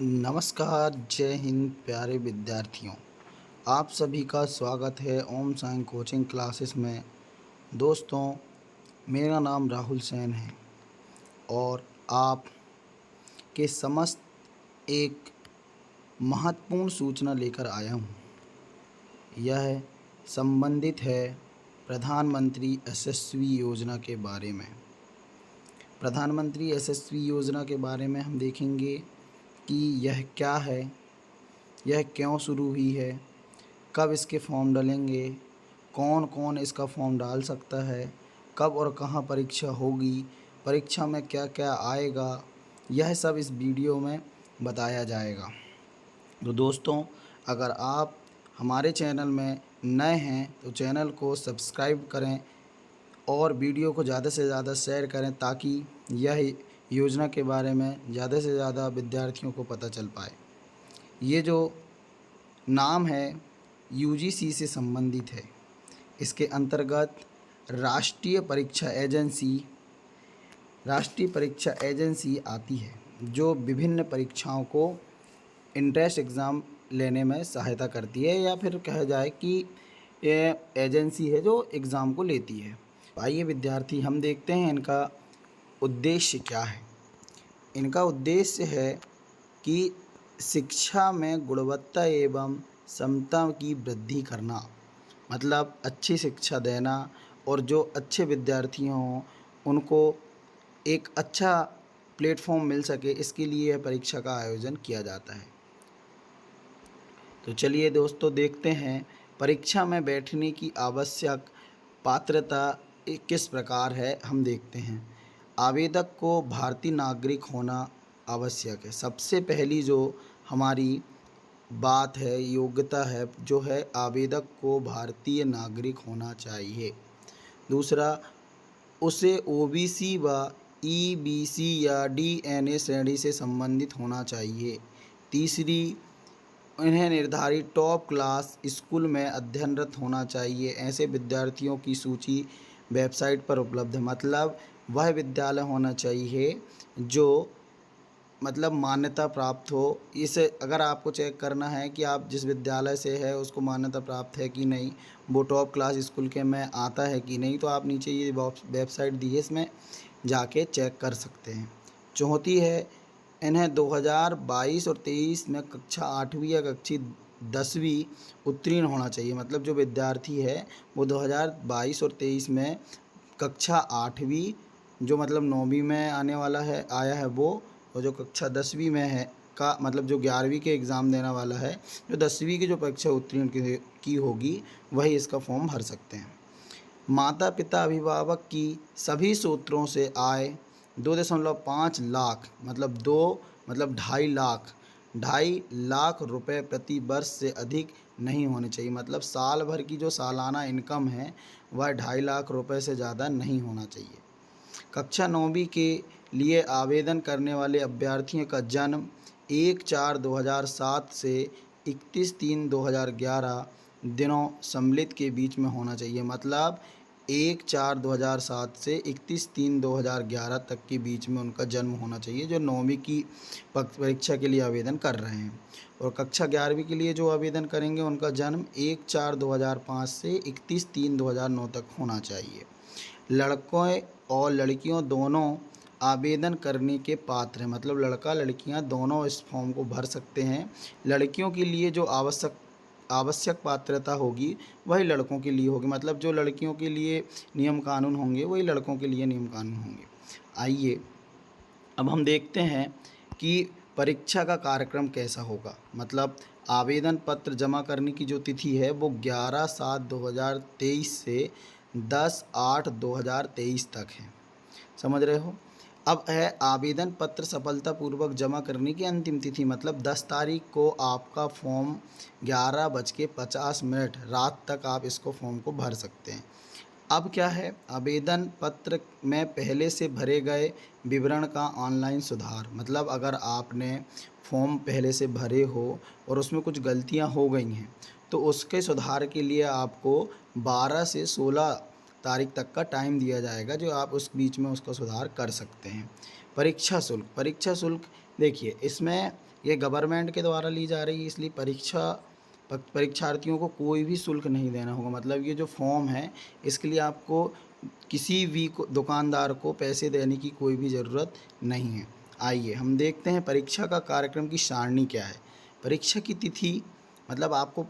नमस्कार, जय हिंद प्यारे विद्यार्थियों। आप सभी का स्वागत है ओम साई कोचिंग क्लासेस में। दोस्तों, मेरा नाम राहुल सेन है और आप के समस्त एक महत्वपूर्ण सूचना लेकर आया हूँ। यह संबंधित है प्रधानमंत्री यशस्वी योजना के बारे में। प्रधानमंत्री यशस्वी योजना के बारे में हम देखेंगे कि यह क्या है, यह क्यों शुरू हुई है, कब इसके फॉर्म डलेंगे, कौन कौन इसका फॉर्म डाल सकता है, कब और कहाँ परीक्षा होगी, परीक्षा में क्या क्या आएगा, यह सब इस वीडियो में बताया जाएगा। तो दोस्तों, अगर आप हमारे चैनल में नए हैं तो चैनल को सब्सक्राइब करें और वीडियो को ज़्यादा से ज़्यादा शेयर करें ताकि यह योजना के बारे में ज़्यादा से ज़्यादा विद्यार्थियों को पता चल पाए। ये जो नाम है यूजीसी से संबंधित है। इसके अंतर्गत राष्ट्रीय परीक्षा एजेंसी आती है जो विभिन्न परीक्षाओं को इंट्रेंस एग्ज़ाम लेने में सहायता करती है, या फिर कहा जाए कि ये एजेंसी है जो एग्ज़ाम को लेती है। आइए विद्यार्थी, हम देखते हैं इनका उद्देश्य क्या है। इनका उद्देश्य है कि शिक्षा में गुणवत्ता एवं समता की वृद्धि करना, मतलब अच्छी शिक्षा देना और जो अच्छे विद्यार्थी हों उनको एक अच्छा प्लेटफॉर्म मिल सके, इसके लिए यह परीक्षा का आयोजन किया जाता है। तो चलिए दोस्तों, देखते हैं परीक्षा में बैठने की आवश्यक पात्रता किस प्रकार है। हम देखते हैं आवेदक को भारतीय नागरिक होना आवश्यक है। सबसे पहली जो हमारी बात है, योग्यता है, जो है आवेदक को भारतीय नागरिक होना चाहिए। दूसरा, उसे ओबीसी व ईबीसी या डीएनए श्रेणी से संबंधित होना चाहिए। तीसरी, इन्हें निर्धारित टॉप क्लास स्कूल में अध्ययनरत होना चाहिए। ऐसे विद्यार्थियों की सूची वेबसाइट पर उपलब्ध है। मतलब वह विद्यालय होना चाहिए जो मतलब मान्यता प्राप्त हो। इसे अगर आपको चेक करना है कि आप जिस विद्यालय से है उसको मान्यता प्राप्त है कि नहीं, वो टॉप क्लास स्कूल के में आता है कि नहीं, तो आप नीचे ये वेबसाइट दी है, इसमें जाके चेक कर सकते हैं। चौथी है, इन्हें 2022 और 23 में कक्षा 8वीं या कक्षा 10वीं उत्तीर्ण होना चाहिए। मतलब जो विद्यार्थी है वो 2022 और 23 में कक्षा 8वीं, जो मतलब 9वीं में आने वाला है, आया है वो, और जो कक्षा 10वीं में है का मतलब जो 11वीं के एग्ज़ाम देने वाला है, जो 10वीं की जो परीक्षा उत्तीर्ण की होगी, वही इसका फॉर्म भर सकते हैं। माता पिता अभिभावक की सभी सूत्रों से आय 2.5 लाख मतलब 2.5 लाख रुपए प्रति वर्ष से अधिक नहीं होने चाहिए। मतलब साल भर की जो सालाना इनकम है वह 2.5 लाख रुपए से ज़्यादा नहीं होना चाहिए। कक्षा 9वीं के लिए आवेदन करने वाले अभ्यर्थियों का जन्म 1/4/2007 से 31/3/2011 दिनों सम्मिलित के बीच में होना चाहिए। मतलब 1/4/2007 से 31/3/2011 तक के बीच में उनका जन्म होना चाहिए, जो 9वीं की परीक्षा के लिए आवेदन कर रहे हैं। और कक्षा 11वीं के लिए जो आवेदन करेंगे उनका जन्म 1/4/2005 से 31/3/2009 तक होना चाहिए। लड़कों और लड़कियों दोनों आवेदन करने के पात्र हैं। मतलब लड़का लड़कियां दोनों इस फॉर्म को भर सकते हैं। लड़कियों के लिए जो आवश्यक पात्रता होगी वही लड़कों के लिए होगी। मतलब जो लड़कियों के लिए नियम कानून होंगे वही लड़कों के लिए नियम कानून होंगे। आइए अब हम देखते हैं कि परीक्षा का कार्यक्रम कैसा होगा। मतलब आवेदन पत्र जमा करने की जो तिथि है वो 11/7/2023 से 10/8/2023 तक है। समझ रहे हो। अब है आवेदन पत्र सफलतापूर्वक जमा करने की अंतिम तिथि। मतलब 10 तारीख को आपका फॉर्म 11:50 रात तक आप इसको फॉर्म को भर सकते हैं। अब क्या है, आवेदन पत्र में पहले से भरे गए विवरण का ऑनलाइन सुधार। मतलब अगर आपने फॉर्म पहले से भरे हो और उसमें कुछ गलतियां हो गई हैं तो उसके सुधार के लिए आपको 12 से 16 तारीख तक का टाइम दिया जाएगा, जो आप उस बीच में उसका सुधार कर सकते हैं। परीक्षा शुल्क देखिए इसमें ये गवर्नमेंट के द्वारा ली जा रही है, इसलिए परीक्षार्थियों को कोई भी शुल्क नहीं देना होगा। मतलब ये जो फॉर्म है इसके लिए आपको किसी भी दुकानदार को पैसे देने की कोई भी ज़रूरत नहीं है। आइए हम देखते हैं परीक्षा का कार्यक्रम की सारणी क्या है। परीक्षा की तिथि, मतलब आपको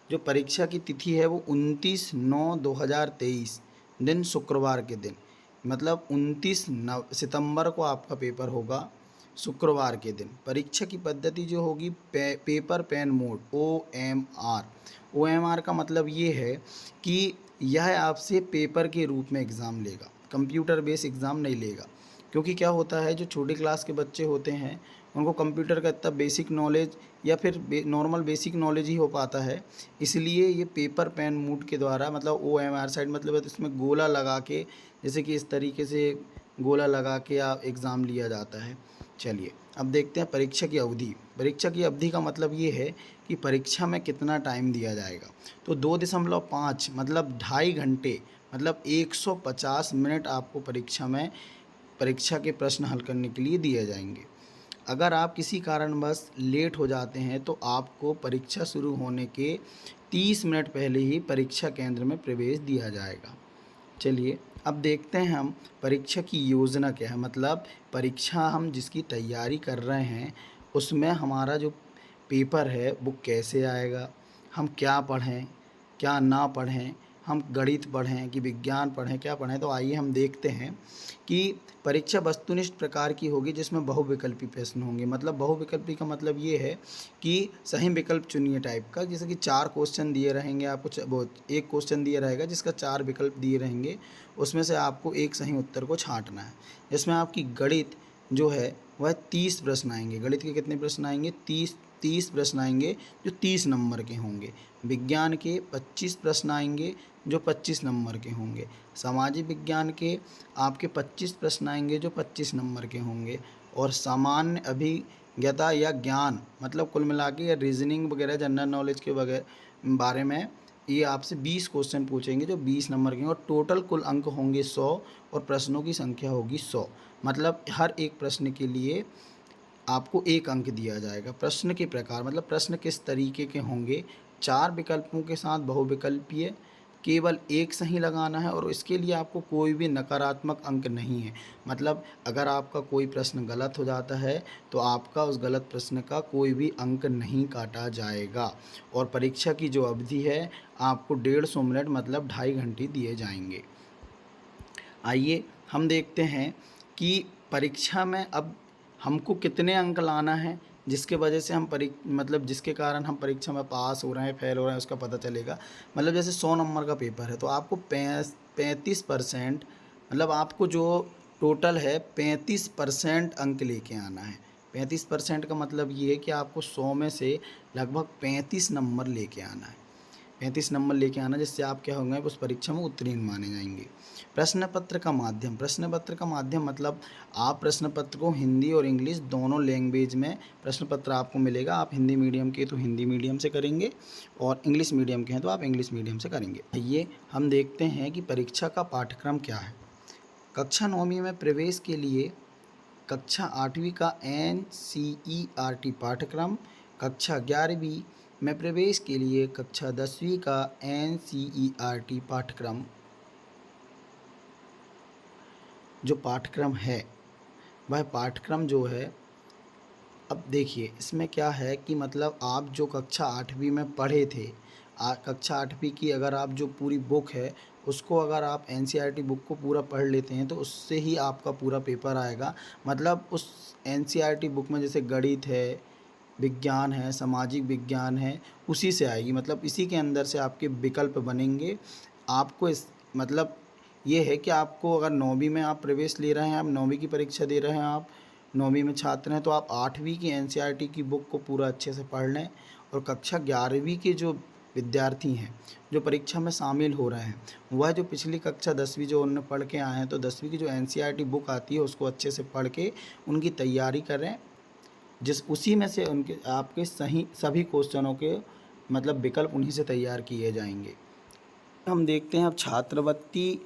जो परीक्षा की तिथि है वो 29/9/2023 दिन शुक्रवार के दिन, मतलब 29 सितंबर को आपका पेपर होगा शुक्रवार के दिन। परीक्षा की पद्धति जो होगी पेपर पेन मोड OMR का मतलब ये है कि यह आपसे पेपर के रूप में एग्ज़ाम लेगा, कंप्यूटर बेस एग्ज़ाम नहीं लेगा। क्योंकि क्या होता है, जो छोटी क्लास के बच्चे होते हैं उनको कंप्यूटर का इतना बेसिक नॉलेज या फिर नॉर्मल बेसिक नॉलेज ही हो पाता है, इसलिए ये पेपर पेन मोड के द्वारा, मतलब OMR साइड मतलब इसमें गोला लगा के, जैसे कि इस तरीके से गोला लगा के आप एग्ज़ाम लिया जाता है। चलिए अब देखते हैं परीक्षा की अवधि। परीक्षा की अवधि का मतलब ये है कि परीक्षा में कितना टाइम दिया जाएगा। तो 2.5 मतलब 2.5 घंटे, मतलब 150 मिनट आपको परीक्षा के प्रश्न हल करने के लिए दिए जाएंगे। अगर आप किसी कारणवश लेट हो जाते हैं तो आपको परीक्षा शुरू होने के 30 मिनट पहले ही परीक्षा केंद्र में प्रवेश दिया जाएगा। चलिए अब देखते हैं हम परीक्षा की योजना क्या है। मतलब परीक्षा हम जिसकी तैयारी कर रहे हैं उसमें हमारा जो पेपर है वो कैसे आएगा, हम क्या पढ़ें क्या ना पढ़ें, हम गणित पढ़ें कि विज्ञान पढ़ें, क्या पढ़ें। तो आइए हम देखते हैं कि परीक्षा वस्तुनिष्ठ प्रकार की होगी जिसमें बहुविकल्पी प्रश्न होंगे। मतलब बहुविकल्पी का मतलब ये है कि सही विकल्प चुनिए टाइप का, जैसे कि 4 क्वेश्चन दिए रहेंगे आपको, वो एक क्वेश्चन दिया रहेगा जिसका 4 विकल्प दिए रहेंगे, उसमें से आपको एक सही उत्तर को छांटना है। जिसमें आपकी गणित जो है वह 30 प्रश्न आएंगे। गणित के कितने प्रश्न आएंगे? 30 प्रश्न आएंगे जो 30 नंबर के होंगे। विज्ञान के 25 प्रश्न आएंगे जो 25 नंबर के होंगे। सामाजिक विज्ञान के आपके 25 प्रश्न आएंगे जो 25 नंबर के होंगे। और सामान्य अभिज्ञता या ज्ञान, मतलब कुल मिला के, या रीजनिंग वगैरह जनरल नॉलेज के बारे में ये आपसे 20 क्वेश्चन पूछेंगे जो 20 नंबर के होंगे। और टोटल कुल अंक होंगे 100 और प्रश्नों की संख्या होगी 100। मतलब हर एक प्रश्न के लिए आपको 1 अंक दिया जाएगा। प्रश्न के प्रकार, मतलब प्रश्न किस तरीके के होंगे, 4 विकल्पों के साथ बहुविकल्पीय, केवल एक सही लगाना है और इसके लिए आपको कोई भी नकारात्मक अंक नहीं है। मतलब अगर आपका कोई प्रश्न गलत हो जाता है तो आपका उस गलत प्रश्न का कोई भी अंक नहीं काटा जाएगा। और परीक्षा की जो अवधि है आपको 150 मिनट, मतलब 2.5 घंटे दिए जाएंगे। आइए हम देखते हैं कि परीक्षा में अब हमको कितने अंक लाना है, जिसके वजह से हम मतलब जिसके कारण हम परीक्षा में पास हो रहे हैं फेल हो रहे हैं उसका पता चलेगा। मतलब जैसे 100 नंबर का पेपर है तो आपको 35%, मतलब आपको जो टोटल है 35% अंक लेके आना है। 35% का मतलब ये है कि आपको 100 में से लगभग 35 नंबर लेके आना है। 35 नंबर लेके आना, जिससे आप क्या होंगे, उस परीक्षा में उत्तीर्ण माने जाएंगे। प्रश्न पत्र का माध्यम। प्रश्न पत्र का माध्यम मतलब आप प्रश्न पत्र को हिंदी और इंग्लिश दोनों लैंग्वेज में प्रश्न पत्र आपको मिलेगा। आप हिंदी मीडियम के तो हिंदी मीडियम से करेंगे और इंग्लिश मीडियम के हैं तो आप इंग्लिश मीडियम से करेंगे। ये हम देखते हैं कि परीक्षा का पाठ्यक्रम क्या है। कक्षा 9वीं में प्रवेश के लिए कक्षा 8वीं का NCERT पाठ्यक्रम, कक्षा 11वीं में प्रवेश के लिए कक्षा 10वीं का NCERT पाठ्यक्रम, जो पाठ्यक्रम है वह पाठ्यक्रम जो है, अब देखिए इसमें क्या है कि मतलब आप जो कक्षा 8वीं में पढ़े थे, कक्षा 8वीं की अगर आप जो पूरी बुक है उसको अगर आप NCERT बुक को पूरा पढ़ लेते हैं तो उससे ही आपका पूरा पेपर आएगा। मतलब उस NCERT बुक में जैसे गणित है, विज्ञान है, सामाजिक विज्ञान है, उसी से आएगी। मतलब इसी के अंदर से आपके विकल्प बनेंगे। आपको इस मतलब ये है कि आपको अगर 9वीं में आप प्रवेश ले रहे हैं, आप 9वीं की परीक्षा दे रहे हैं, आप 9वीं में छात्र हैं, तो आप 8वीं की NCERT की बुक को पूरा अच्छे से पढ़ लें। और कक्षा 11वीं के जो विद्यार्थी हैं जो परीक्षा में शामिल हो रहे हैं, वह जो पिछली कक्षा 10वीं जो उन्होंने पढ़ के आए हैं, तो 10वीं की जो NCERT बुक आती है उसको अच्छे से पढ़ के उनकी तैयारी करें, उसी में से उनके आपके सही सभी क्वेश्चनों के मतलब विकल्प उन्हीं से तैयार किए जाएंगे। हम देखते हैं अब छात्रवृत्ति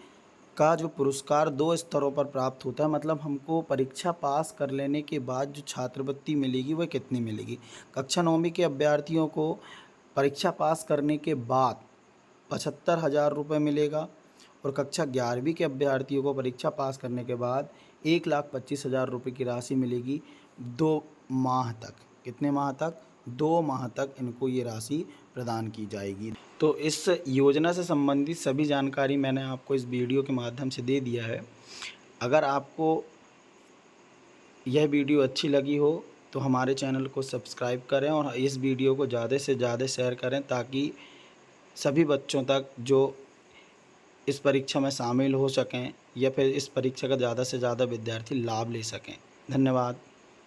का जो पुरस्कार 2 स्तरों पर प्राप्त होता है, मतलब हमको परीक्षा पास कर लेने के बाद जो छात्रवृत्ति मिलेगी वह कितनी मिलेगी। कक्षा 9वीं के अभ्यर्थियों को परीक्षा पास करने के बाद 75,000 रुपये मिलेगा और कक्षा 11वीं के अभ्यर्थियों को परीक्षा पास करने के बाद 1,25,000 रुपये की राशि मिलेगी 2 माह तक। कितने माह तक? 2 माह तक इनको ये राशि प्रदान की जाएगी। तो इस योजना से संबंधित सभी जानकारी मैंने आपको इस वीडियो के माध्यम से दे दिया है। अगर आपको यह वीडियो अच्छी लगी हो तो हमारे चैनल को सब्सक्राइब करें और इस वीडियो को ज़्यादा से ज़्यादा शेयर करें, ताकि सभी बच्चों तक जो इस परीक्षा में शामिल हो सकें या फिर इस परीक्षा का ज़्यादा से ज़्यादा विद्यार्थी लाभ ले सकें। धन्यवाद।